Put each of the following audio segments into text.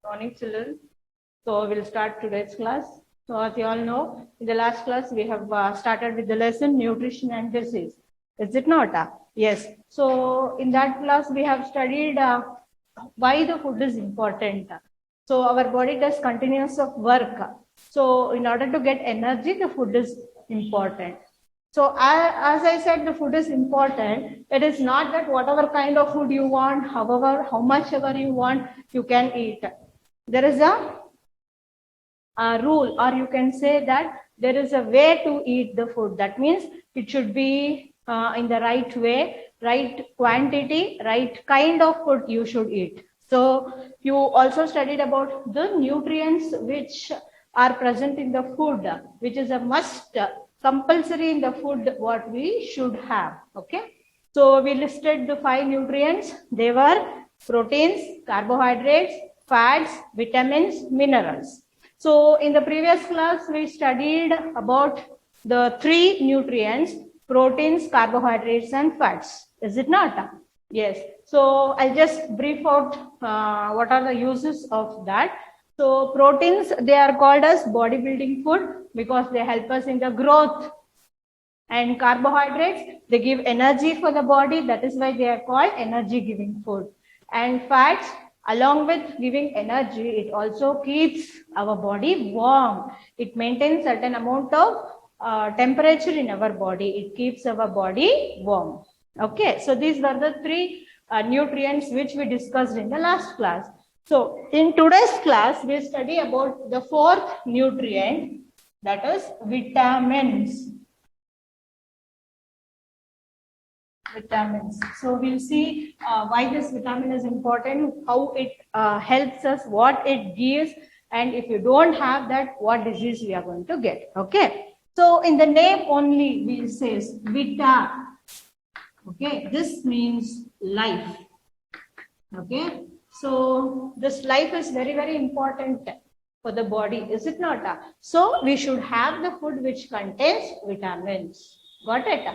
Morning, children. So we'll start today's class. So as you all know, in the last class we have started with the lesson nutrition and disease. Is it not? Yes. So in that class we have studied why the food is important. So our body does continuous of work. So in order to get energy, the food is important. So as I said, the food is important. It is not that whatever kind of food you want, however, how much ever you want, you can eat. There is a rule, or you can say that there is a way to eat the food. That means it should be in the right way, right quantity, right kind of food you should eat. So you also studied about the nutrients which are present in the food, which is a must, compulsory in the food what we should have. Okay. So we listed the 5 nutrients. They were proteins, carbohydrates, fats, vitamins, minerals. So in the previous class, we studied about the 3 nutrients: proteins, carbohydrates, and fats. Is it not? Yes. So I'll just brief out what are the uses of that. So proteins, they are called as bodybuilding food because they help us in the growth. And carbohydrates, they give energy for the body. That is why they are called energy giving food. And fats, along with giving energy, it also keeps our body warm. It maintains certain amount of temperature in our body. It keeps our body warm. Okay, so these were the 3 nutrients which we discussed in the last class. So in today's class, we'll study about the 4th nutrient, that is vitamins. Vitamins. So we'll see why this vitamin is important, how it helps us, what it gives, and if you don't have that, what disease we are going to get. Okay. So in the name only, we say vita. Okay. This means life. Okay. So this life is very, very important for the body. Is it not? So we should have the food which contains vitamins. Got it?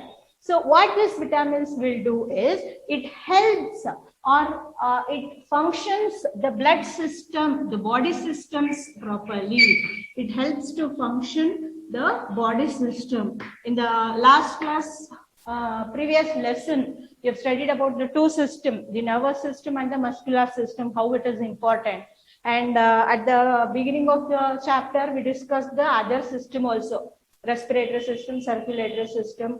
So what these vitamins will do is it helps or it functions the blood system, the body systems properly. It helps to function the body system. In the last class, previous lesson, you have studied about the 2 systems, the nervous system and the muscular system, how it is important. And at the beginning of the chapter, we discussed the other system also: respiratory system, circulatory system,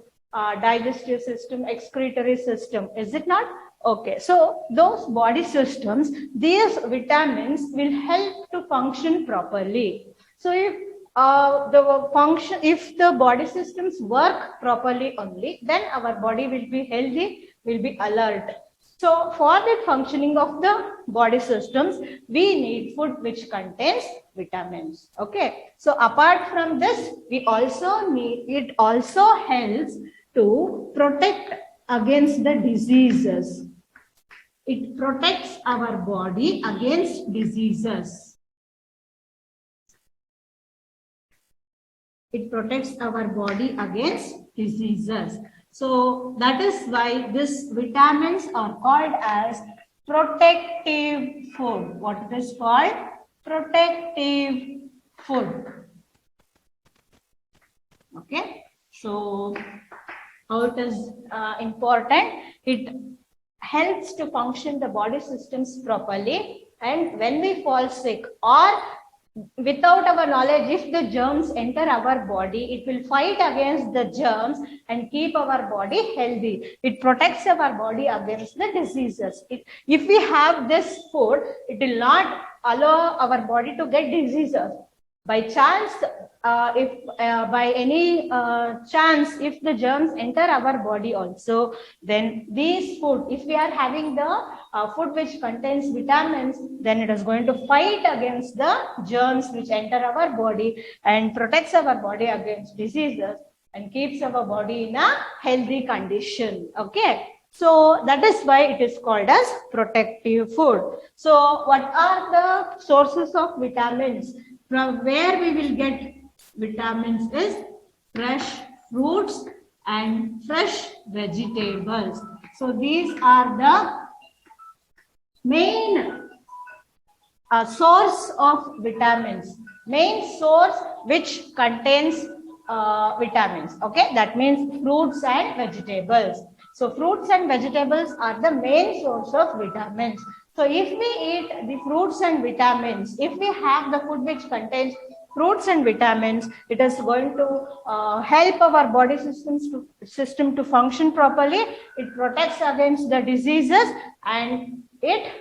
digestive system, excretory system. Is it not? Okay. So those body systems, these vitamins will help to function properly. So if if the body systems work properly only, then our body will be healthy, will be alert. So for the functioning of the body systems, we need food which contains vitamins. Okay. So apart from this, we also need, it also helps to protect against the diseases. It protects our body against diseases. It protects our body against diseases. So that is why these vitamins are called as protective food. What it is called? Protective food. Okay. So how it is important? It helps to function the body systems properly. And when we fall sick or without our knowledge, if the germs enter our body, it will fight against the germs and keep our body healthy. It protects our body against the diseases. If we have this food, it will not allow our body to get diseases. By chance, by any chance, if the germs enter our body also, then these food, if we are having the food which contains vitamins, then it is going to fight against the germs which enter our body and protects our body against diseases and keeps our body in a healthy condition. Okay. So that is why it is called as protective food. So what are the sources of vitamins? From where we will get vitamins is fresh fruits and fresh vegetables. So these are the main source of vitamins, main source which contains vitamins. Okay, that means fruits and vegetables. So fruits and vegetables are the main source of vitamins. So if we eat the fruits and vitamins, if we have the food which contains fruits and vitamins, it is going to help our body system to function properly. It protects against the diseases, and it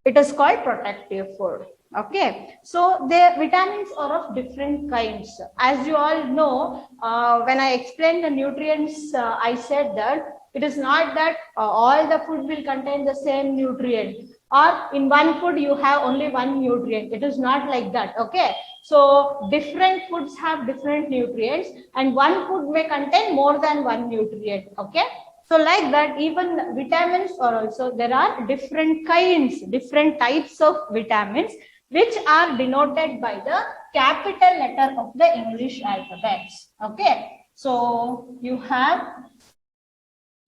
is called protective food. Okay, so the vitamins are of different kinds. As you all know, when I explained the nutrients, I said that it is not that all the food will contain the same nutrient, or in one food you have only one nutrient. It is not like that. Okay, so different foods have different nutrients, and one food may contain more than one nutrient. Okay, so like that, even vitamins are also, there are different kinds, different types of vitamins, which are denoted by the capital letter of the English alphabets. Okay, so you have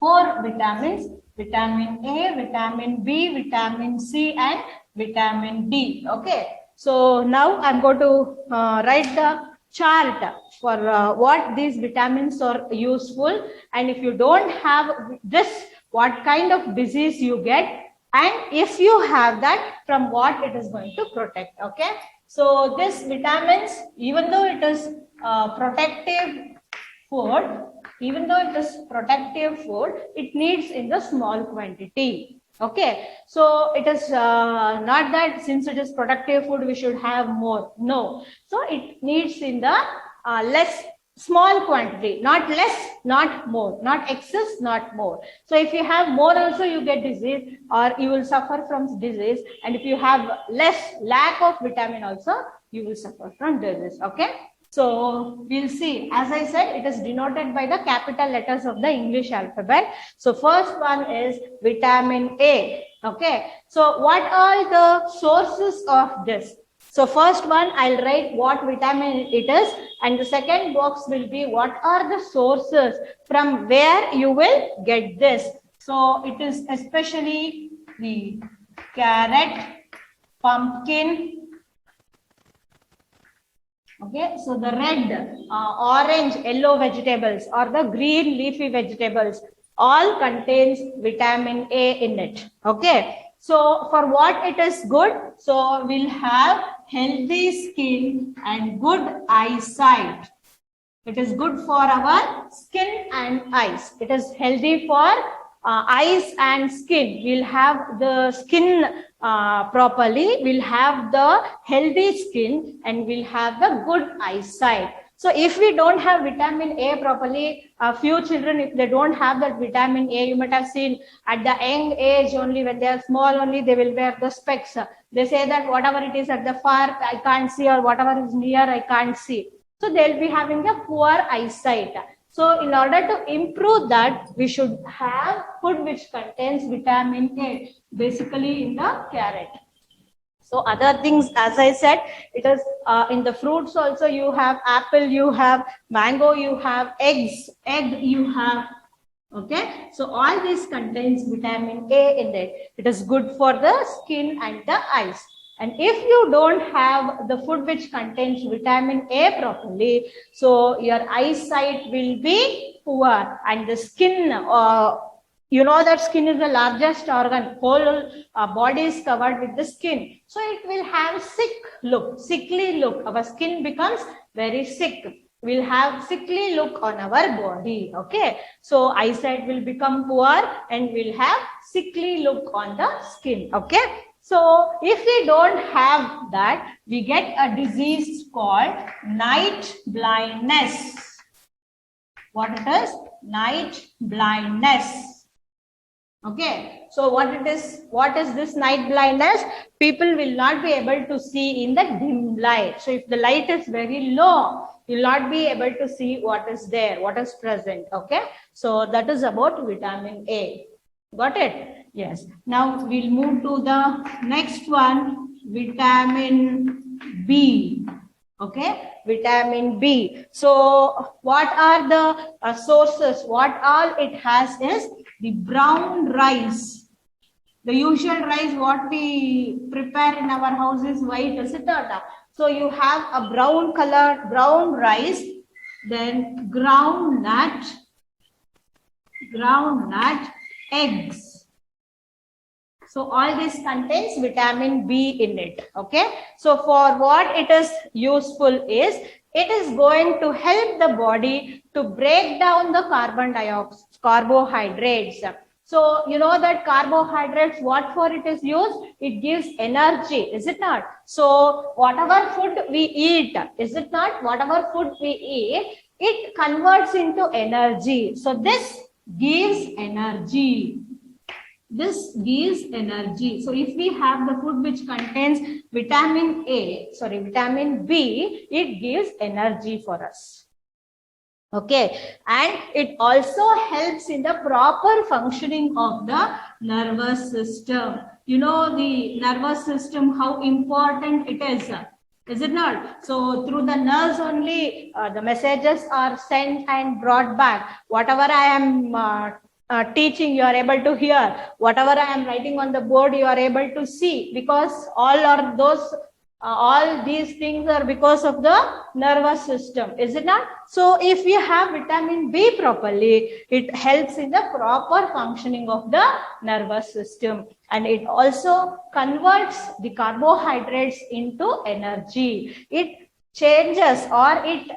4 vitamins: vitamin A, vitamin B, vitamin C, and vitamin D. Okay, so now I'm going to write the chart for what these vitamins are useful, and if you don't have this, what kind of disease you get, and if you have that, from what it is going to protect. Okay, so this vitamins, even though it is protective food, it needs in the small quantity. Okay, so it is not that since it is protective food we should have more. No, so it needs in the less, small quantity, not less, not more, not excess, not more. So if you have more also, you get disease, or you will suffer from disease, and if you have less, lack of vitamin also, you will suffer from disease. Okay, so we'll see. As I said, it is denoted by the capital letters of the English alphabet. So first one is vitamin A. Okay, so what are the sources of this? So first one, I'll write what vitamin it is, and the second box will be what are the sources from where you will get this. So it is especially the carrot, pumpkin. Okay, so the red, orange, yellow vegetables, or the green leafy vegetables, all contains vitamin A in it. Okay, so for what it is good? So we'll have healthy skin and good eyesight. It is good for our skin and eyes. It is healthy for eyes and skin. We'll have the skin properly, we'll have the healthy skin, and we'll have the good eyesight. So if we don't have vitamin A properly, a few children, if they don't have that vitamin A, you might have seen at the young age only, when they are small only, they will wear the specs. They say that whatever it is at the far, I can't see, or whatever is near, I can't see. So they'll be having a poor eyesight. So in order to improve that, we should have food which contains vitamin A, basically in the carrot. So other things, as I said, it is in the fruits also. You have apple, you have mango, you have egg you have. Okay, so all this contains vitamin A in it. It is good for the skin and the eyes. And if you don't have the food which contains vitamin A properly, so your eyesight will be poor, and the skin, you know that skin is the largest organ, whole body is covered with the skin. So it will have sickly look. Our skin becomes very sick. We'll have sickly look on our body. Okay, so eyesight will become poor, and we'll have sickly look on the skin. Okay, so if we don't have that, we get a disease called night blindness. What it is? Night blindness. Okay, so what is this night blindness? People will not be able to see in the dim light. So if the light is very low, you will not be able to see what is there, what is present. Okay, so that is about vitamin A. Got it? Yes. Now we'll move to the next one, vitamin B. Okay, vitamin B. So what are the sources? What all it has is the brown rice. The usual rice what we prepare in our house is white, is it not? So you have a brown color, brown rice, then groundnut, eggs. So all this contains vitamin B in it. Okay. So for what it is useful is, it is going to help the body to break down the carbohydrates. So you know that carbohydrates, what for it is used? It gives energy, is it not? So whatever food we eat, is it not? Whatever food we eat, it converts into energy. So this gives energy. This gives energy. So if we have the food which contains vitamin B, it gives energy for us. Okay, and it also helps in the proper functioning of the nervous system. You know the nervous system, how important it is it not? So through the nerves only the messages are sent and brought back. Whatever I am teaching, you are able to hear. Whatever I am writing on the board, you are able to see, because all these things are because of the nervous system, is it not? So if you have vitamin B properly, it helps in the proper functioning of the nervous system, and it also converts the carbohydrates into energy. It changes, or it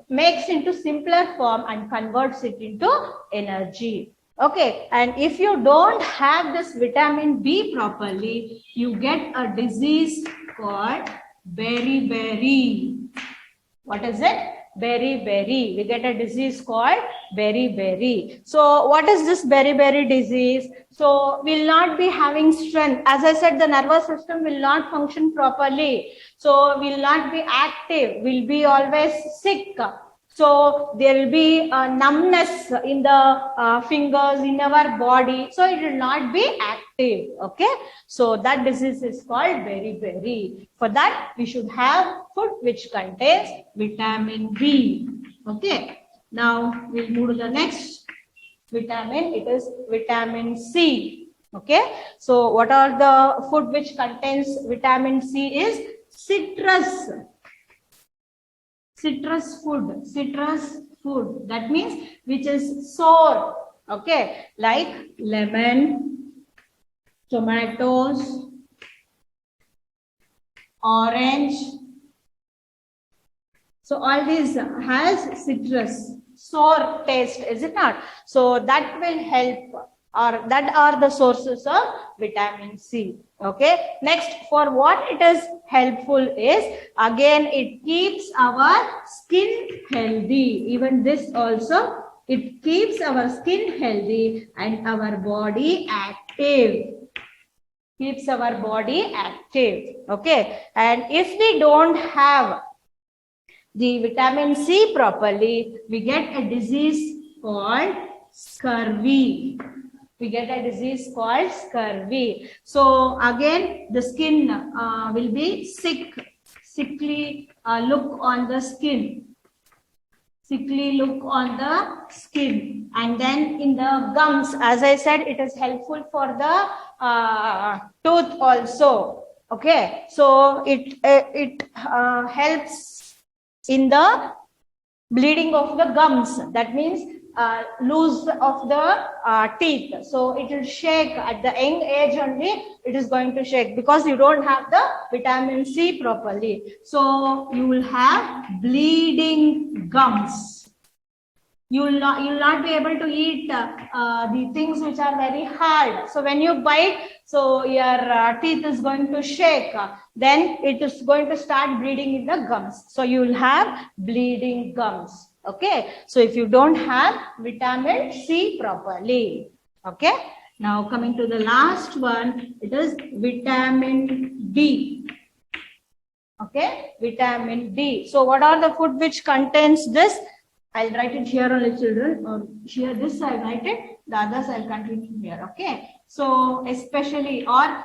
makes into simpler form and converts it into energy. Okay, and if you don't have this vitamin B properly, you get a disease called beriberi. What is it? Beriberi. We get a disease called beriberi. So what is this beriberi disease? So we'll not be having strength. As I said, the nervous system will not function properly. So we'll not be active. We'll be always sick. So there will be numbness in the fingers, in our body. So it will not be active. Okay. So that disease is called beriberi. For that, we should have food which contains vitamin B. Okay. Now we'll move to the next vitamin. It is vitamin C. Okay. So what are the food which contains vitamin C is citrus. Citrus food, that means which is sour, okay, like lemon, tomatoes, orange. So all these has citrus, sour taste, is it not? So that will help, or that are the sources of vitamin C. Okay. Next, for what it is helpful is, again, it keeps our skin healthy. Even this also, it keeps our skin healthy and our body active. Keeps our body active. Okay. And if we don't have the vitamin C properly, we get a disease called scurvy. We get a disease called scurvy. So again, the skin will be sickly look on the skin. Sickly look on the skin. And then in the gums, as I said, it is helpful for the tooth also. Okay, so it helps in the bleeding of the gums. That means loose of the teeth. So it will shake at the young age only. It is going to shake because you don't have the vitamin C properly. So you will have bleeding gums. You will not be able to eat the things which are very hard. So when you bite, so your teeth is going to shake. Then it is going to start bleeding in the gums. So you will have bleeding gums. Okay, so if you don't have vitamin C properly. Okay, now coming to the last one, it is vitamin D. Okay, vitamin D. So what are the food which contains this? I'll write it here only, children. Here this I'll write it, the others I'll continue here. Okay, so especially, or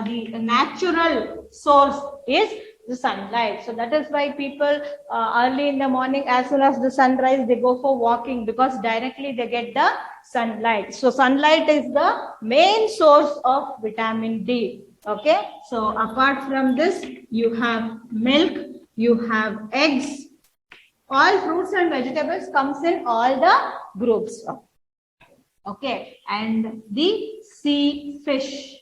the natural source is The sunlight. So that is why people early in the morning, as soon as the sun rises, they go for walking, because directly they get the sunlight. So sunlight is the main source of vitamin D. Okay. So apart from this, you have milk, you have eggs. All fruits and vegetables comes in all the groups. Okay. And the sea fish.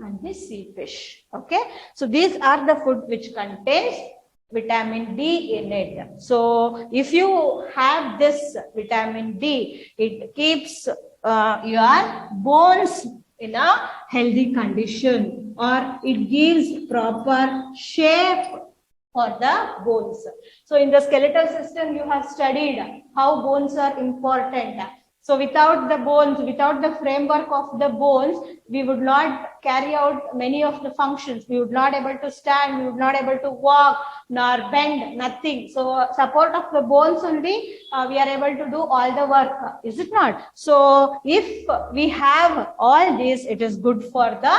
And the sea fish. Okay. So these are the food which contains vitamin D in it. So if you have this vitamin D, it keeps your bones in a healthy condition, or it gives proper shape for the bones. So in the skeletal system, you have studied how bones are important. So without the bones, without the framework of the bones, we would not carry out many of the functions. We would not able to stand, we would not able to walk, nor bend, nothing. So support of the bones only, we are able to do all the work, is it not? So if we have all this, it is good for the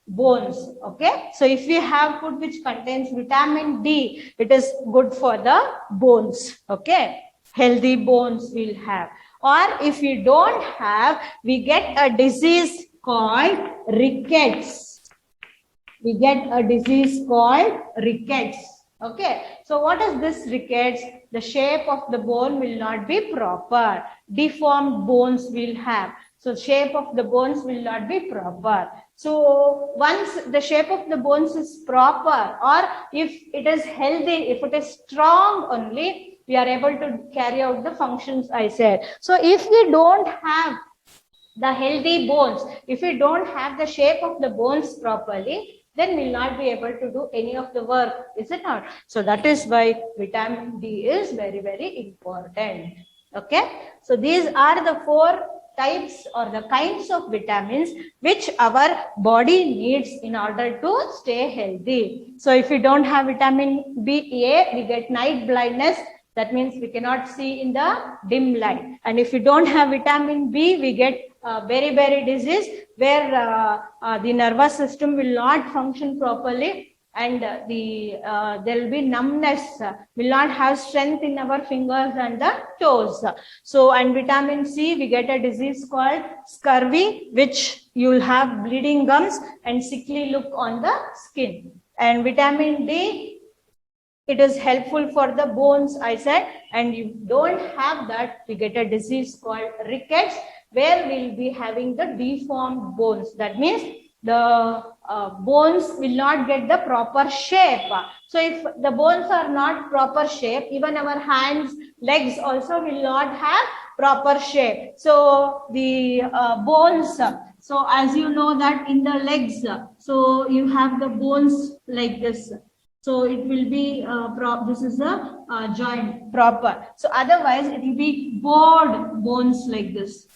bones. Okay. So if we have food which contains vitamin D, it is good for the bones. Okay. Healthy bones we'll have. Or if we don't have, we get a disease called rickets. We get a disease called rickets. Okay. So what is this rickets? The shape of the bone will not be proper. Deformed bones will have. So shape of the bones will not be proper. So once the shape of the bones is proper, or if it is healthy, if it is strong only, we are able to carry out the functions I said. So if we don't have the healthy bones, if we don't have the shape of the bones properly, then we'll not be able to do any of the work, is it not? So that is why vitamin D is very, very important. Okay. So these are the 4 types or the kinds of vitamins which our body needs in order to stay healthy. So if we don't have vitamin A, we get night blindness. That means we cannot see in the dim light. And if we don't have vitamin B, we get beriberi disease, where the nervous system will not function properly, and there will be numbness, will not have strength in our fingers and the toes. So, and vitamin C, we get a disease called scurvy, which you will have bleeding gums and sickly look on the skin. And vitamin D, it is helpful for the bones, I said, and you don't have that, we get a disease called rickets, where we'll be having the deformed bones. That means the bones will not get the proper shape. So if the bones are not proper shape, even our hands, legs also will not have proper shape. So the bones, so as you know that in the legs, so you have the bones like this. So it will be, this is a joint proper. So otherwise it will be bored bones like this.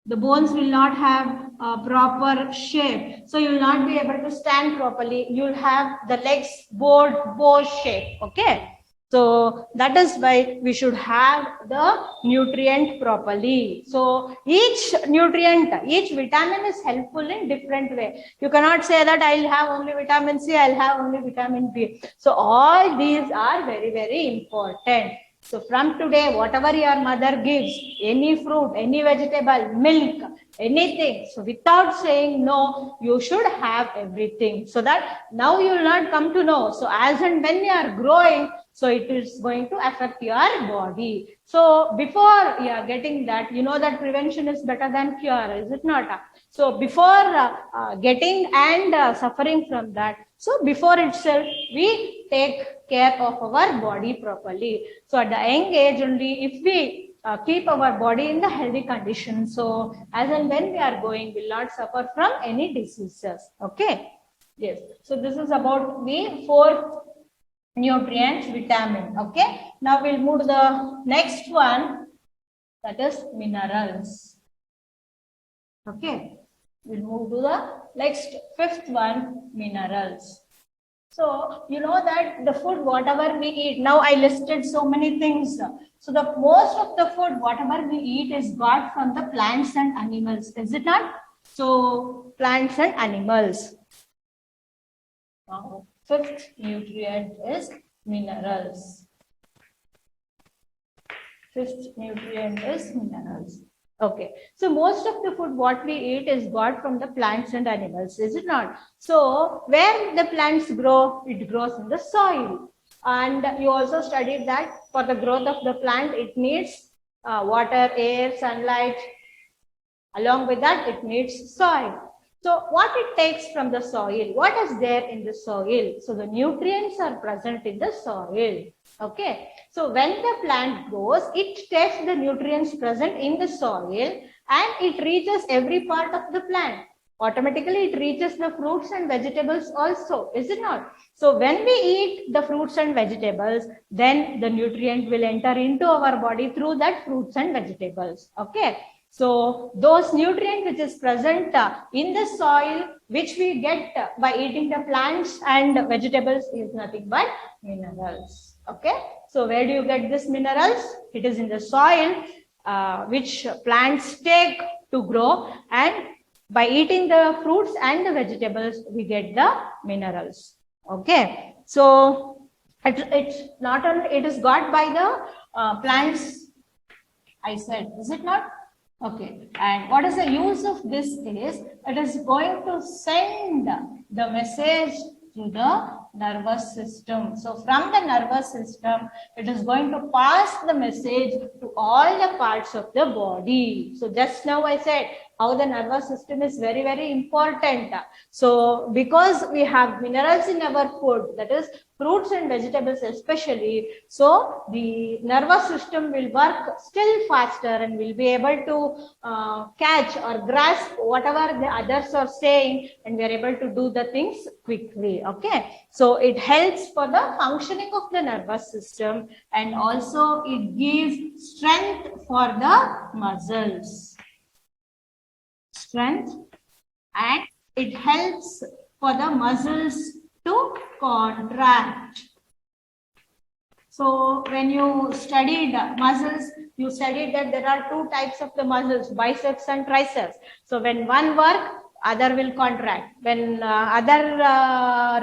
The bones will not have a proper shape. So you will not be able to stand properly. You will have the legs bow shape. Okay. So that is why we should have the nutrient properly. So each nutrient, each vitamin is helpful in different way. You cannot say that I'll have only vitamin C, I'll have only vitamin B. So all these are very, very important. So from today, whatever your mother gives, any fruit, any vegetable, milk, anything. So without saying no, you should have everything. So that now you will not come to know. So as and when you are growing, so it is going to affect your body. So before you are getting that, you know that prevention is better than cure, is it not? So before getting and suffering from that, so before itself, we take care of our body properly. So at the young age only, if we keep our body in the healthy condition, so as and when we are going, we will not suffer from any diseases. Okay. Yes. So this is about the 4 nutrients, vitamin. Okay. Now we'll move to the next one, that is minerals. Okay. We'll move to the next 5th one, minerals. So you know that the food, whatever we eat, now I listed so many things. So the most of the food, whatever we eat, is got from the plants and animals, is it not? So plants and animals. Now, fifth nutrient is minerals. Fifth nutrient is minerals. Okay, so most of the food what we eat is got from the plants and animals, is it not? So where the plants grow, it grows in the soil. And you also studied that for the growth of the plant, it needs water, air, sunlight. Along with that, it needs soil. So what it takes from the soil? What is there in the soil? So the nutrients are present in the soil. Okay. So when the plant grows, it takes the nutrients present in the soil and it reaches every part of the plant. Automatically, it reaches the fruits and vegetables also, is it not? So when we eat the fruits and vegetables, then the nutrient will enter into our body through that fruits and vegetables. Okay. So those nutrients which is present in the soil, which we get by eating the plants and vegetables, is nothing but minerals. Okay. So where do you get this minerals? It is in the soil, which plants take to grow, and by eating the fruits and the vegetables, we get the minerals. Okay. So it's not only, it is got by the plants, I said, is it not? Okay, and what is the use of this is, it is going to send the message to the nervous system. So from the nervous system, it is going to pass the message to all the parts of the body. So just now I said how the nervous system is very, very important. So because we have minerals in our food, that is fruits and vegetables especially, so the nervous system will work still faster and will be able to catch or grasp whatever the others are saying, and we are able to do the things quickly. Okay, so it helps for the functioning of the nervous system, and also it gives strength for the muscles. Strength, and it helps for the muscles to contract. So when you studied muscles, you studied that there are two types of the muscles, biceps and triceps. So when one work, other will contract. When other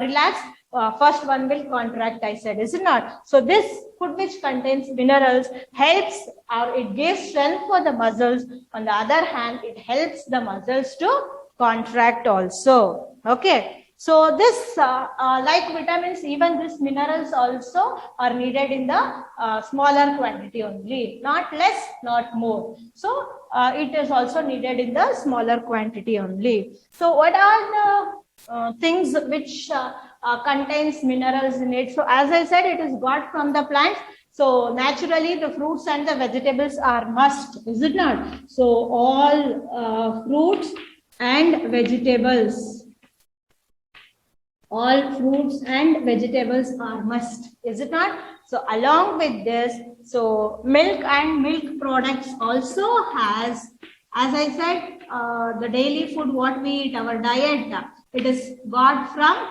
relax, first one will contract, I said, is it not? So this food which contains minerals helps, or it gives strength for the muscles. On the other hand, it helps the muscles to contract also. Okay. So this, like vitamins, even these minerals also are needed in the smaller quantity only, not less, not more. So it is also needed in the smaller quantity only. So what are the things which contains minerals in it? So as I said, it is got from the plants. So naturally, the fruits and the vegetables are must, is it not? So all fruits and vegetables. All fruits and vegetables are must, is it not? So along with this, so milk and milk products also has, as I said, the daily food what we eat, our diet, it is got from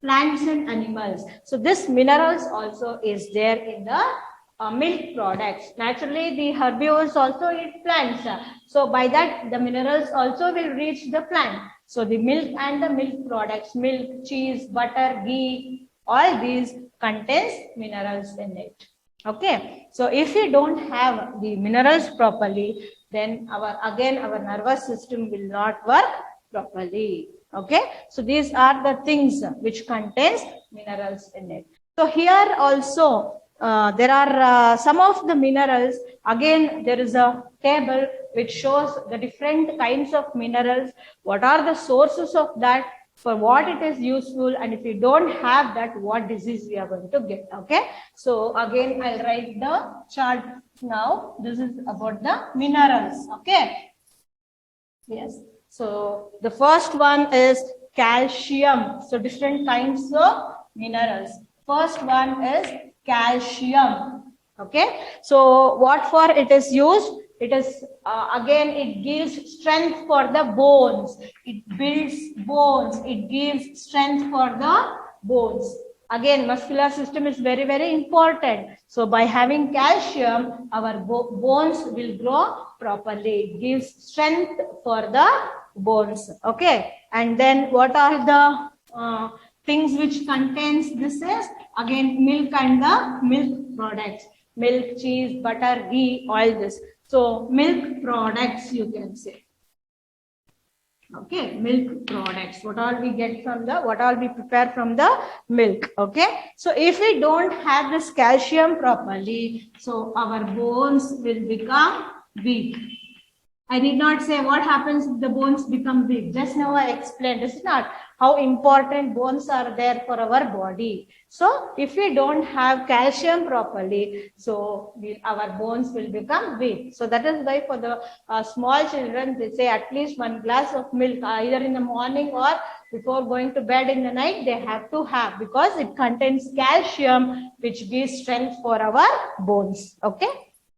plants and animals. So this minerals also is there in the milk products. Naturally, the herbivores also eat plants. So by that, the minerals also will reach the plant. So the milk and the milk products, milk, cheese, butter, ghee, all these contains minerals in it. Okay. So if we don't have the minerals properly, then our nervous system will not work properly. Okay. So these are the things which contains minerals in it. So here also there are some of the minerals. Again, there is a table which shows the different kinds of minerals, what are the sources of that, for what it is useful, and if you don't have that, what disease we are going to get. Okay. So again, I'll write the chart now. This is about the minerals. Okay. Yes. So the first one is calcium. So different kinds of minerals. First one is calcium. Okay. So what for it is used? It is again, it gives strength for the bones. It builds bones. It gives strength for the bones. Again, muscular system is very, very important. So by having calcium, our bones will grow properly. It gives strength for the bones. Okay, and then what are the things which contains this is again milk and the milk products, milk, cheese, butter, ghee, all this. So milk products you can say. Okay, milk products. What all we get from the, what all we prepare from the milk. Okay, so if we don't have this calcium properly, so our bones will become weak. I need not say what happens if the bones become weak. Just now I explained, is not how important bones are there for our body. So if we don't have calcium properly, so our bones will become weak. So that is why for the small children, they say at least 1 glass of milk either in the morning or before going to bed in the night, they have to have, because it contains calcium, which gives strength for our bones. Okay.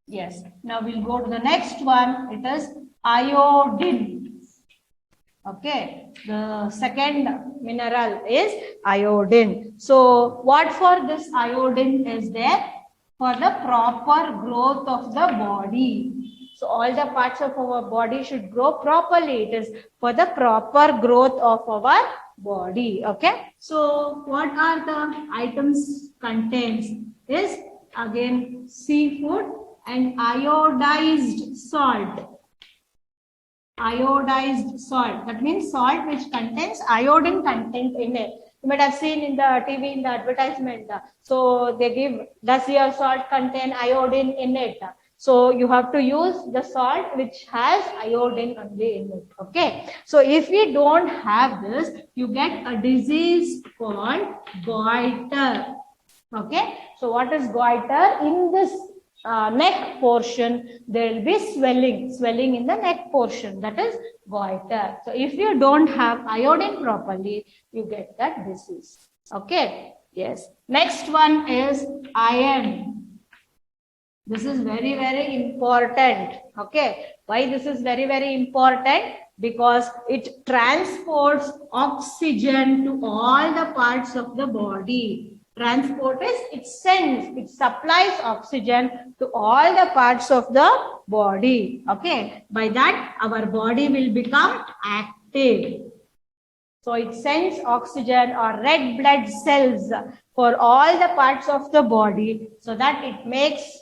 Yes. Now we'll go to the next one. It is iodine. Okay. The second mineral is iodine. So what for this iodine is there? For the proper growth of the body. So all the parts of our body should grow properly. It is for the proper growth of our body. Okay. So what are the items contains is again seafood and iodized salt. Iodized salt. That means salt which contains iodine content in it. You might have seen in the TV, in the advertisement. So they give, does your salt contain iodine in it? So you have to use the salt which has iodine only in it. Okay. So if we don't have this, you get a disease called goiter. Okay. So what is goiter? In this neck portion, there will be swelling in the neck portion. That is goiter. So if you don't have iodine properly, you get that disease. Okay. Yes. Next one is iron. This is very, very important. Okay. Why this is very, very important? Because it transports oxygen to all the parts of the body. Transport is, it sends, it supplies oxygen to all the parts of the body. Okay. By that, our body will become active. So it sends oxygen or red blood cells for all the parts of the body, so that it makes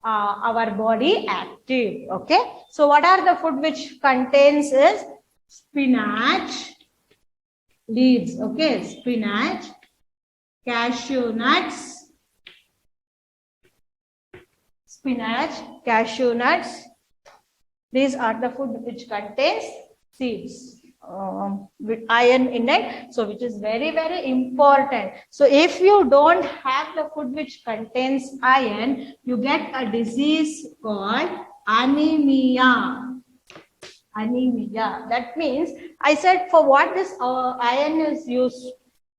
our body active. Okay. So what are the food which contains is spinach, leaves. Okay. Spinach, cashew nuts, spinach, cashew nuts. These are the food which contains seeds with iron in it. So which is very, very important. So if you don't have the food which contains iron, you get a disease called anemia. Anemia. That means, I said, for what this iron is used,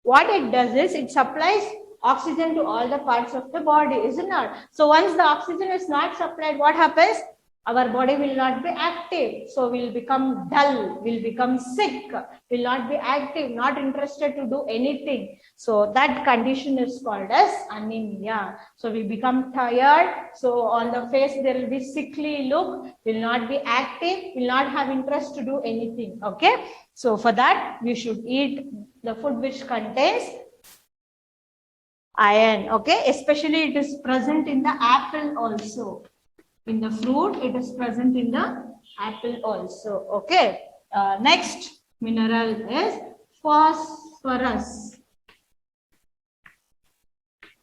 what it does is it supplies oxygen to all the parts of the body, is it not? So once the oxygen is not supplied, what happens? Our body will not be active. So we'll become dull, we'll become sick, will not be active, not interested to do anything. So that condition is called as anemia. So we become tired. So on the face there will be sickly look, will not be active, will not have interest to do anything. Okay. So for that, we should eat the food which contains iron. Okay. Especially it is present in the apple also. In the fruit, it is present in the apple also. Okay. Next mineral is phosphorus.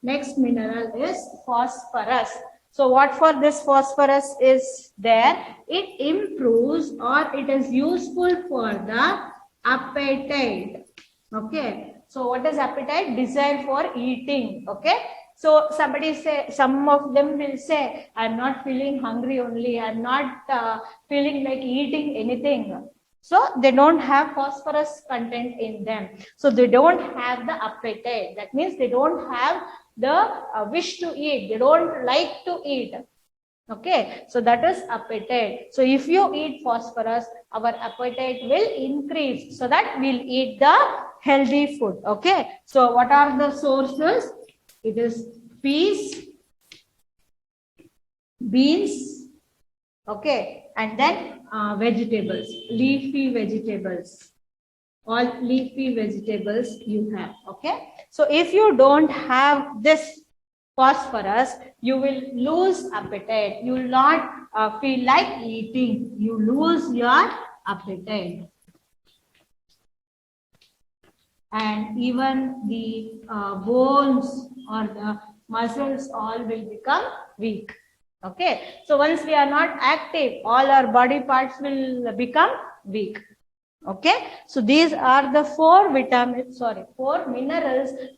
Next mineral is phosphorus. So what for this phosphorus is there? It improves, or it is useful for the appetite. Okay. So what is appetite? Desire for eating. Okay. So somebody say, some of them will say, I'm not feeling hungry only. I'm not feeling like eating anything. So they don't have phosphorus content in them. So they don't have the appetite. That means they don't have the wish to eat. They don't like to eat. Okay. So that is appetite. So if you eat phosphorus, our appetite will increase, so that we'll eat the healthy food. Okay. So what are the sources? It is peas, beans, okay, and then vegetables, leafy vegetables. All leafy vegetables you have. Okay. So if you don't have this phosphorus, you will lose appetite. You will not feel like eating. You lose your appetite. And even the bones or the muscles all will become weak. Okay. So once we are not active, all our body parts will become weak. Okay. So these are the four minerals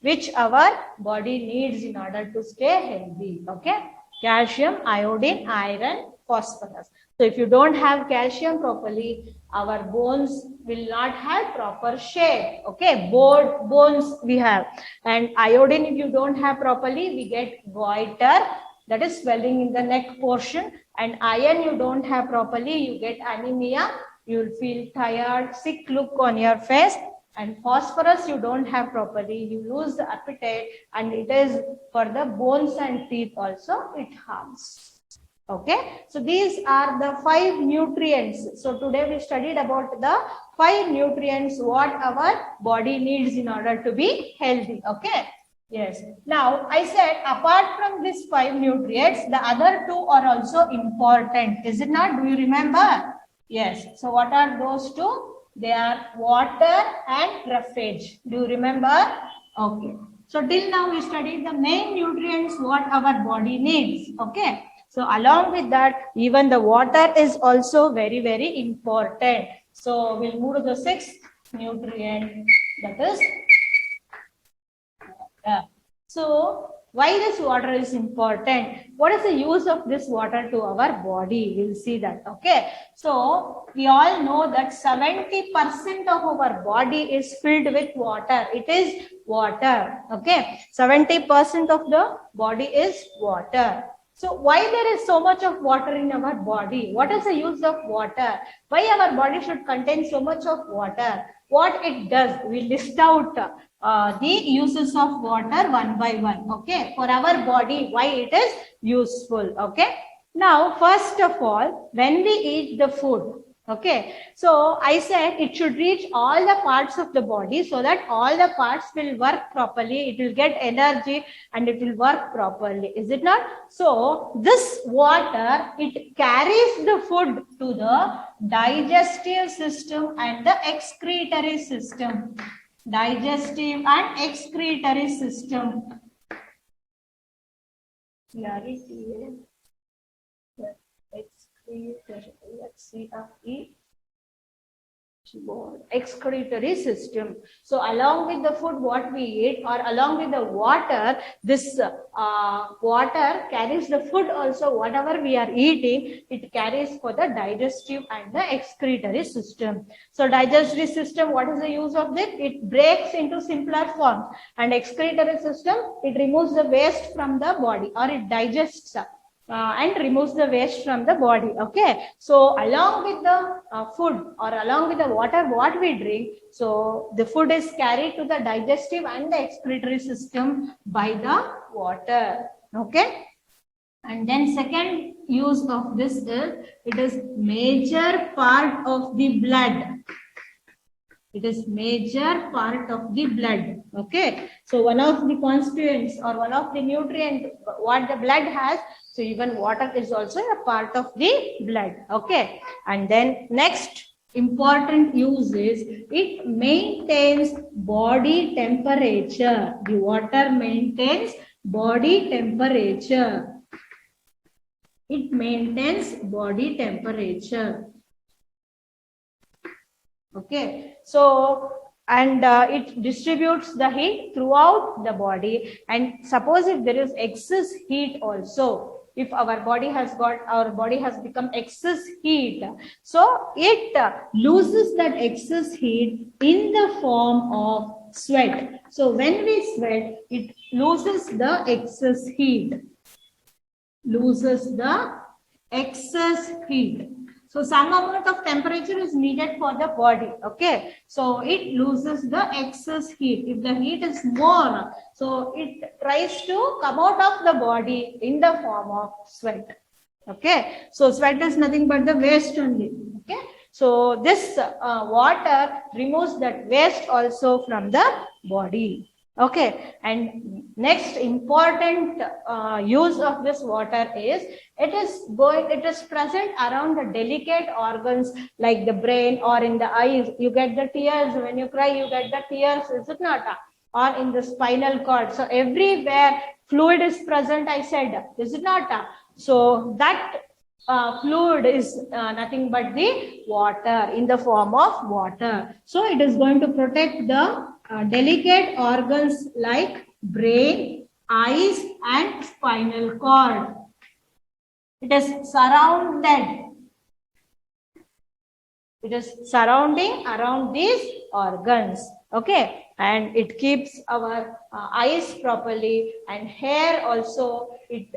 which our body needs in order to stay healthy. Okay. Calcium, iodine, iron, phosphorus. So if you don't have calcium properly, our bones will not have proper shape. Okay. Bones we have. And iodine, if you don't have properly, we get goiter, that is swelling in the neck portion. And iron you don't have properly, you get anemia. You will feel tired, sick look on your face. And phosphorus you don't have properly, you lose the appetite, and it is for the bones and teeth also it harms. Okay, so these are the 5 nutrients. So today we studied about the 5 nutrients what our body needs in order to be healthy. Okay. Yes. Now I said apart from these 5 nutrients, the other 2 are also important. Is it not? Do you remember? Yes. So what are those 2? They are water and roughage. Do you remember? Okay. So till now we studied the main nutrients what our body needs. Okay. So along with that, even the water is also very, very important. So we'll move to the 6th nutrient, that is water. So why this water is important? What is the use of this water to our body? We'll see that. Okay. So we all know that 70% of our body is filled with water. It is water. Okay. 70% of the body is water. So why there is so much of water in our body? What is the use of water? Why our body should contain so much of water? What it does? We list out the uses of water one by one. Okay. For our body, why it is useful. Okay. Now, first of all, when we eat the food, okay, so I said it should reach all the parts of the body so that all the parts will work properly. It will get energy and it will work properly. Is it not? So this water, it carries the food to the digestive system and the excretory system. Digestive and excretory system. Excretory system. So along with the food what we eat or along with the water, this water carries the food also, whatever we are eating, it carries for the digestive and the excretory system. So digestive system, what is the use of this? It breaks into simpler forms, and excretory system, it removes the waste from the body, or it digests and removes the waste from the body. Okay. So along with the food or along with the water what we drink, so the food is carried to the digestive and the excretory system by the water. Okay. And then second use of this is, it is major part of the blood. It is major part of the blood. Okay. So one of the constituents or one of the nutrients what the blood has, so even water is also a part of the blood. Okay. And then next important use is it maintains body temperature. The water maintains body temperature. It maintains body temperature. Okay. So and it distributes the heat throughout the body. And suppose if there is excess heat also, if our body has become excess heat, so it loses that excess heat in the form of sweat. So when we sweat, it loses the excess heat. Loses the excess heat. So some amount of temperature is needed for the body. Okay. So it loses the excess heat. If the heat is more, so it tries to come out of the body in the form of sweat. Okay. So sweat is nothing but the waste only. Okay, so this water removes that waste also from the body. Okay, and next important use of this water is it is present around the delicate organs like the brain or in the eyes. You get the tears when you cry, you get the tears, is it not? Or in the spinal cord. So everywhere fluid is present, I said, is it not? So that fluid is nothing but the water in the form of water. So it is going to protect the delicate organs like brain, eyes and spinal cord. It is surrounded. It is surrounding around these organs. Okay, and it keeps our eyes properly, and hair also. It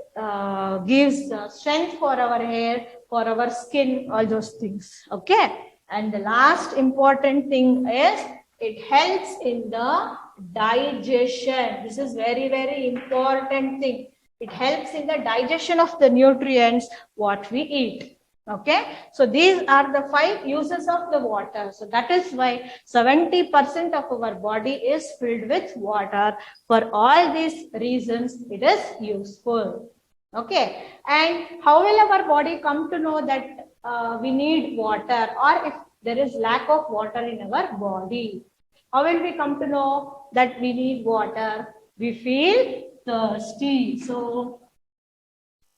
gives strength for our hair, for our skin, all those things. Okay, and the last important thing is it helps in the digestion. This is very, very important thing. It helps in the digestion of the nutrients what we eat. Okay, so these are the 5 uses of the water. So that is why 70% of our body is filled with water. For all these reasons, it is useful. Okay, and how will our body come to know that we need water, or if there is lack of water in our body? How will we come to know that we need water? We feel thirsty. So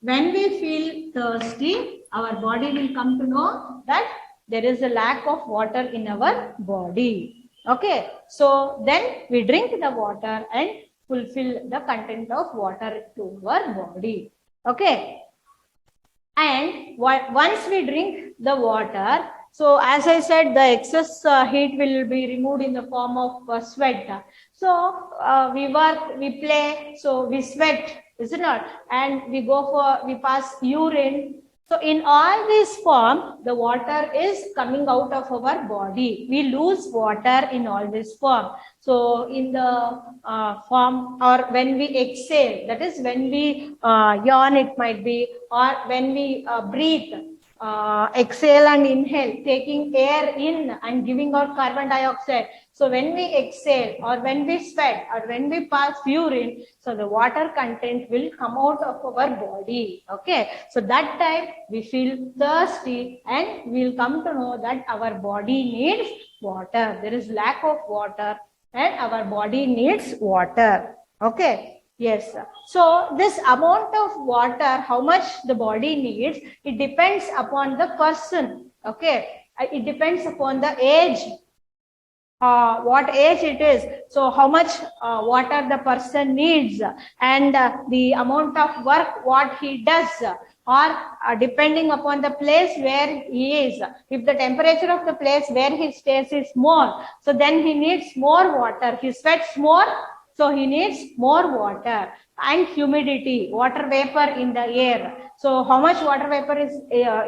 when we feel thirsty, our body will come to know that there is a lack of water in our body. Okay, so then we drink the water and fulfill the content of water to our body. Okay, and once we drink the water, so as I said, the excess heat will be removed in the form of sweat. So we work, we play, so we sweat, is it not? And we pass urine. So in all this form, the water is coming out of our body. We lose water in all this form. So in the form, or when we exhale, that is when we yawn, it might be, or when we breathe, exhale and inhale, taking air in and giving out carbon dioxide. So when we exhale, or when we sweat, or when we pass urine, so the water content will come out of our body. Okay, so that time we feel thirsty and we'll come to know that our body needs water. There is lack of water and our body needs water. Okay, yes. So this amount of water, how much the body needs, it depends upon the person. Okay, it depends upon the age. What age it is, so how much water the person needs, and the amount of work what he does, or depending upon the place where he is. If the temperature of the place where he stays is more, so then he needs more water. He sweats more, so he needs more water. And humidity, water vapor in the air. So how much water vapor is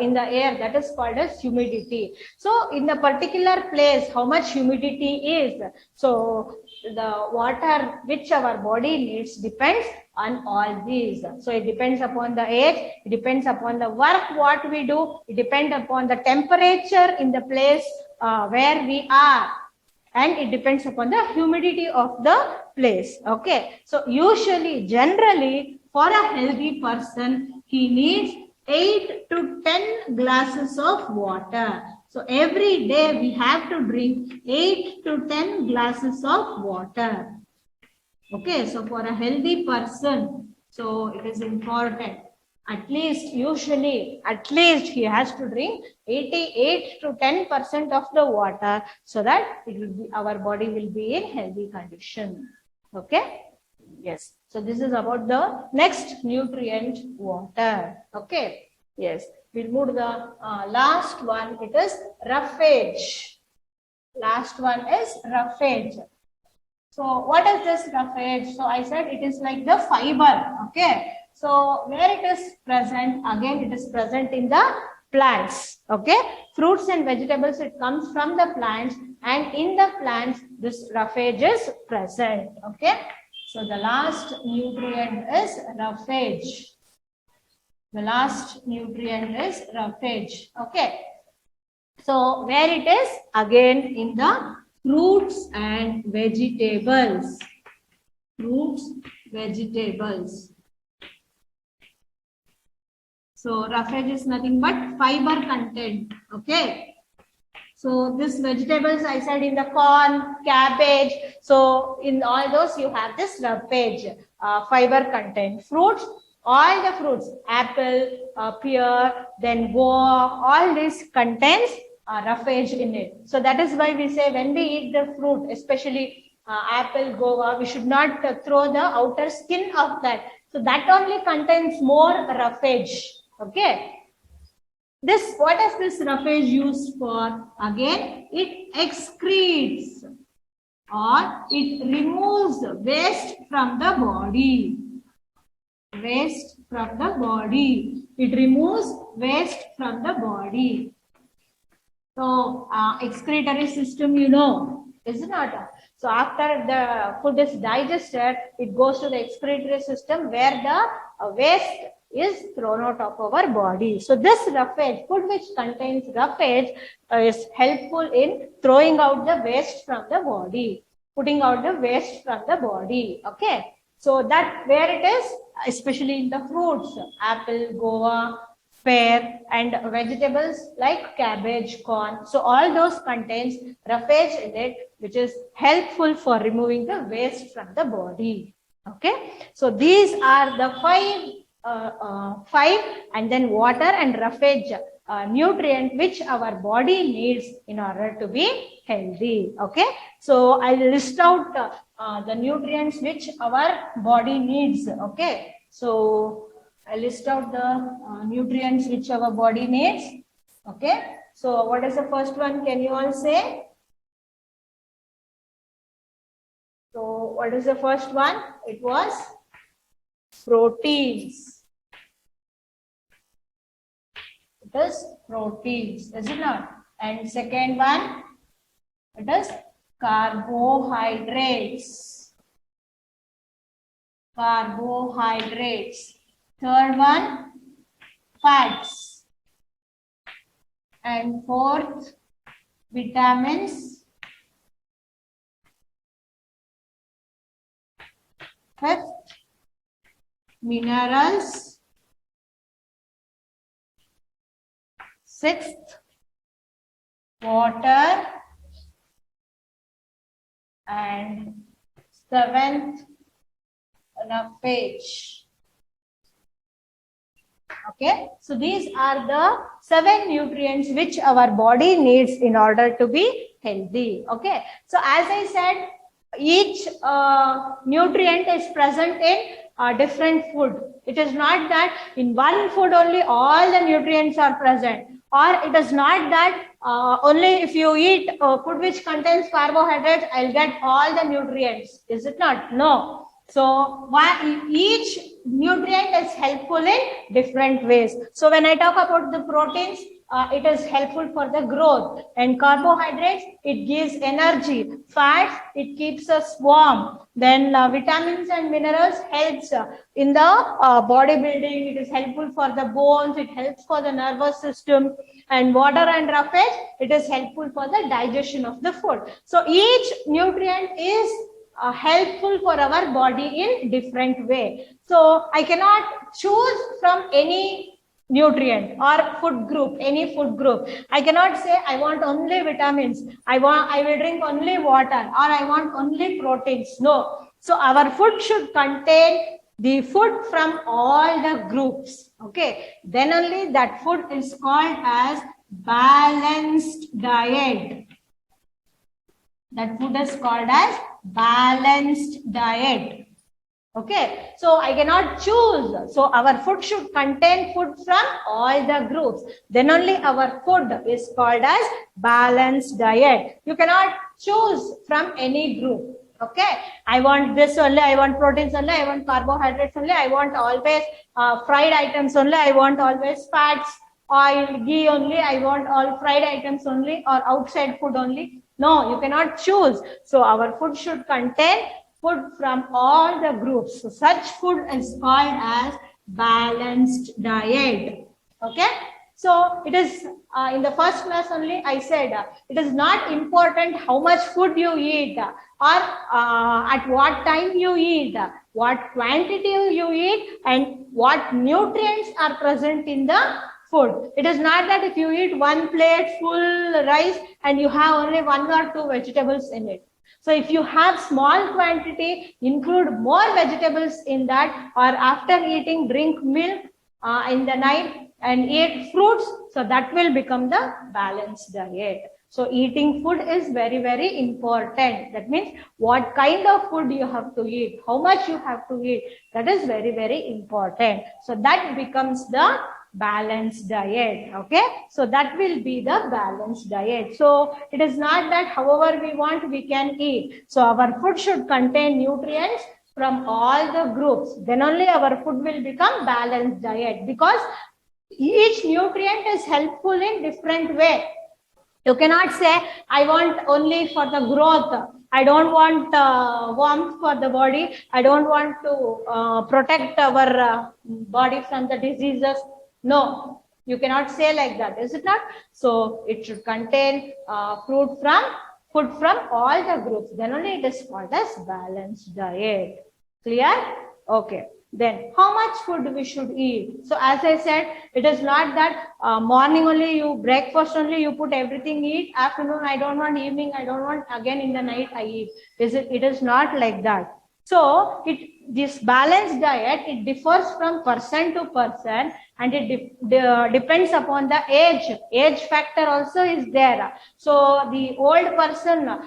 in the air, that is called as humidity. So in the particular place, how much humidity is. So the water which our body needs depends on all these. So it depends upon the age, it depends upon the work what we do, it depends upon the temperature in the place where we are, and it depends upon the humidity of the place. Okay, so usually, generally, for a healthy person, he needs 8 to 10 glasses of water. So every day we have to drink 8 to 10 glasses of water. Okay, so for a healthy person, so it is important. At least, usually, at least he has to drink 88 to 10% of the water, so that it will be, our body will be in healthy condition. Okay, yes. So this is about the next nutrient, water. Okay, yes. We'll move to the last one. It is roughage. Last one is roughage. So what is this roughage? So I said it is like the fiber. Okay. So where it is present, again it is present in the plants. Okay, fruits and vegetables, it comes from the plants, and in the plants this roughage is present. Okay, so the last nutrient is roughage. The last nutrient is roughage. Okay, So where it is? Again in the fruits and vegetables. Fruits, vegetables. So roughage is nothing but fiber content. Okay. So this vegetables I said in the corn, cabbage. So in all those you have this roughage, fiber content. Fruits, all the fruits, apple, pear, then guava, all this contains roughage in it. So that is why we say when we eat the fruit, especially apple, guava, we should not throw the outer skin of that. So that only contains more roughage. Okay. This, what is this roughage used for? Again, it excretes or it removes waste from the body. Waste from the body. It removes waste from the body. So, excretory system, you know, is it not? So, after the food is digested, it goes to the excretory system where the waste is thrown out of our body. So, this roughage, food which contains roughage is helpful in throwing out the waste from the body, putting out the waste from the body. Okay. So, that where it is, especially in the fruits, apple, guava, pear, and vegetables like cabbage, corn. So all those contains roughage in it, which is helpful for removing the waste from the body. Okay. So these are the five, and then water and roughage nutrient which our body needs in order to be healthy. Okay. So I'll list out the nutrients which our body needs. Okay. So I list out the nutrients which our body needs. Okay. So what is the first one? Can you all say? So what is the first one? It was proteins. It is proteins, is it not? And second one, it is carbohydrates. Carbohydrates. Third one, fats. And fourth, vitamins. Fifth, minerals. Sixth, water. And seventh, roughage. Okay, so these are the 7 nutrients which our body needs in order to be healthy. Okay, so as I said, each nutrient is present in different food. It is not that in one food only all the nutrients are present, or it is not that only if you eat food which contains carbohydrates, I'll get all the nutrients. Is it not? No. So each nutrient is helpful in different ways. So when I talk about the proteins, it is helpful for the growth, and carbohydrates, it gives energy. Fats, it keeps us warm. Then vitamins and minerals helps in the bodybuilding. It is helpful for the bones. It helps for the nervous system. And water and roughage, it is helpful for the digestion of the food. So each nutrient is helpful for our body in different way. So I cannot choose from any nutrient or food group, any food group. I cannot say I want only vitamins, I will drink only water, or I want only proteins. No. So our food should contain the food from all the groups. Okay. Then only that food is called as balanced diet. That food is called as balanced diet. Okay, so I cannot choose. So our food should contain food from all the groups. Then only our food is called as balanced diet. You cannot choose from any group. Okay, I want this only, I want proteins only, I want carbohydrates only, I want always fried items only, I want always fats, oil, ghee only, I want all fried items only, or outside food only. No, you cannot choose. So our food should contain food from all the groups. So such food is called as balanced diet. Okay. So it is in the first class only I said it is not important how much food you eat or at what time you eat, what quantity you eat and what nutrients are present in the food. It is not that if you eat one plate full rice and you have only one or two vegetables in it. So if you have small quantity, include more vegetables in that, or after eating, drink milk in the night and eat fruits. So that will become the balanced diet. So eating food is very, very important. That means what kind of food you have to eat, how much you have to eat. That is very, very important. So that becomes the balanced diet. Okay, so that will be the balanced diet. So it is not that however we want we can eat. So our food should contain nutrients from all the groups. Then only our food will become balanced diet, because each nutrient is helpful in different way. You cannot say I want only for the growth, I don't want warmth for the body, I don't want to protect our body from the diseases. No, you cannot say like that, is it not? So it should contain food from all the groups. Then only it is called as balanced diet. Clear? Okay. Then how much food we should eat? So as I said, it is not that morning only you breakfast only you put everything eat, afternoon I don't want, evening I don't want, again in the night I eat. It is not like that. So this balanced diet, it differs from person to person, and it depends upon the age. Age factor also is there. So the old person,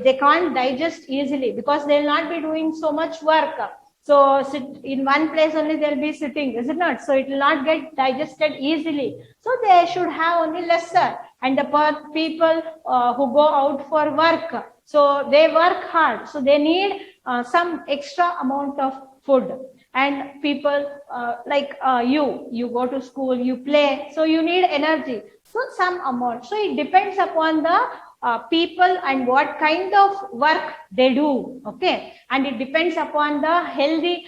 they can't digest easily because they will not be doing so much work. So sit in one place only they'll be sitting, is it not? So it will not get digested easily. So they should have only lesser. And the people who go out for work, so they work hard. So they need some extra amount of food. And people like you go to school, you play, so you need energy. So some amount. So it depends upon the people and what kind of work they do. Okay, and it depends upon the healthy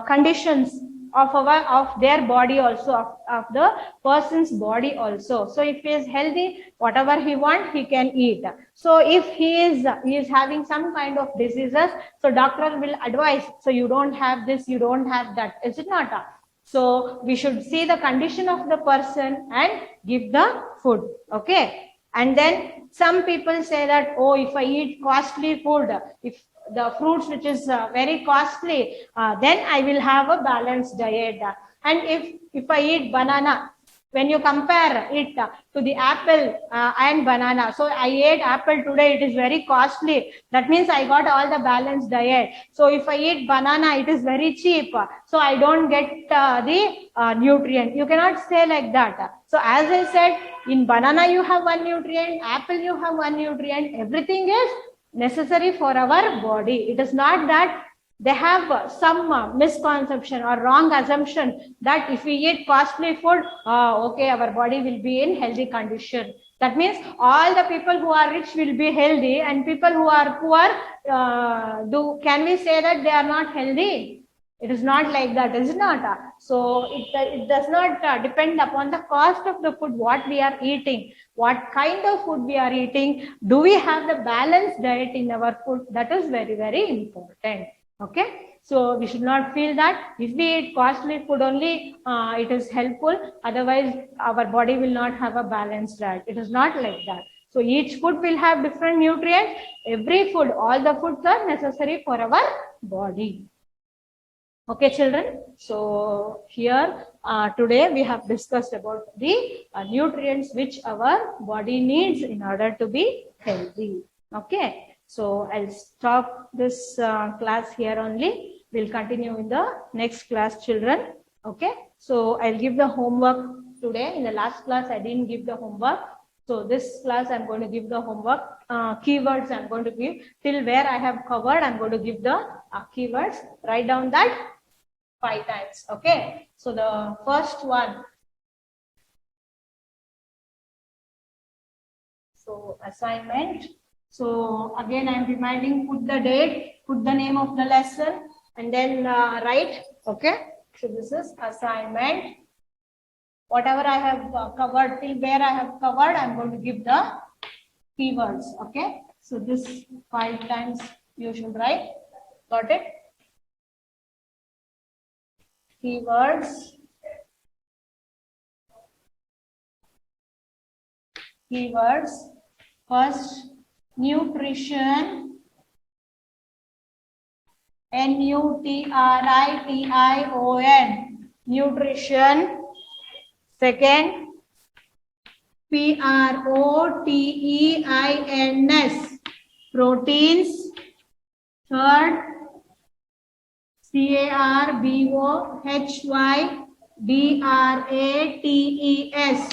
conditions of their body also, of the person's body also. So if he is healthy, whatever he wants he can eat. So if he is having some kind of diseases, so doctor will advise, so you don't have this, you don't have that, is it not? So we should see the condition of the person and give the food. Okay, and then some people say that, oh, if I eat costly food, if the fruits which is very costly, then I will have a balanced diet. And if I eat banana, when you compare it to the apple and banana, so I ate apple today, it is very costly. That means I got all the balanced diet. So if I eat banana, it is very cheap. So I don't get the nutrient. You cannot say like that. So as I said, in banana you have one nutrient, apple you have one nutrient. Everything is necessary for our body. It is not that they have some misconception or wrong assumption that if we eat costly food, okay, our body will be in healthy condition. That means all the people who are rich will be healthy, and people who are poor, can we say that they are not healthy? It is not like that, is it not? So it does not depend upon the cost of the food, what we are eating, what kind of food we are eating. Do we have the balanced diet in our food? That is very, very important. Okay, so we should not feel that if we eat costly food only, it is helpful. Otherwise, our body will not have a balanced diet. It is not like that. So each food will have different nutrients. Every food, all the foods are necessary for our body. Okay, children. So here today we have discussed about the nutrients which our body needs in order to be healthy. Okay. So I'll stop this class here only. We'll continue in the next class, children. Okay. So I'll give the homework today. In the last class, I didn't give the homework. So this class, I'm going to give the homework. Keywords I'm going to give. Till where I have covered, I'm going to give the keywords. Write down that 5 times. Okay. So the first one. So assignment. So again, I'm reminding, put the date, put the name of the lesson, and then write. Okay. So this is assignment. Whatever I have covered, till where I have covered, I'm going to give the keywords. Okay. So this 5 times you should write. Got it? Keywords. Keywords. First, nutrition. Nutrition. Nutrition. Second, proteins. Proteins. Third, carbohydrates.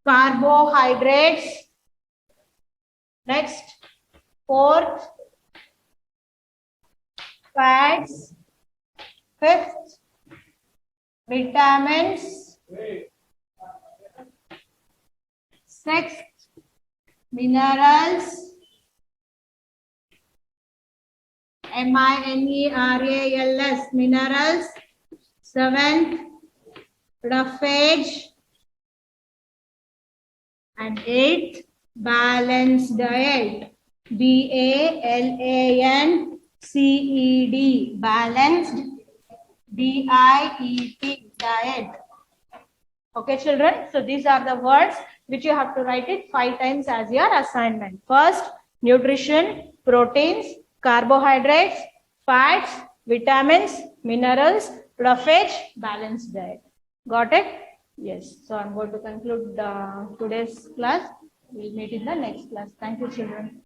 Carbohydrates. Next, fourth, fats. Fifth, vitamins. Sixth, minerals. minerals, minerals. Seventh, roughage. And eighth, balanced diet. BALANCED. Balanced. DIET. Diet. Okay, children. So these are the words which you have to write it 5 times as your assignment. First, nutrition, proteins, carbohydrates, fats, vitamins, minerals, roughage, balanced diet. Got it? Yes. So I'm going to conclude today's class. We'll meet in the next class. Thank you, children.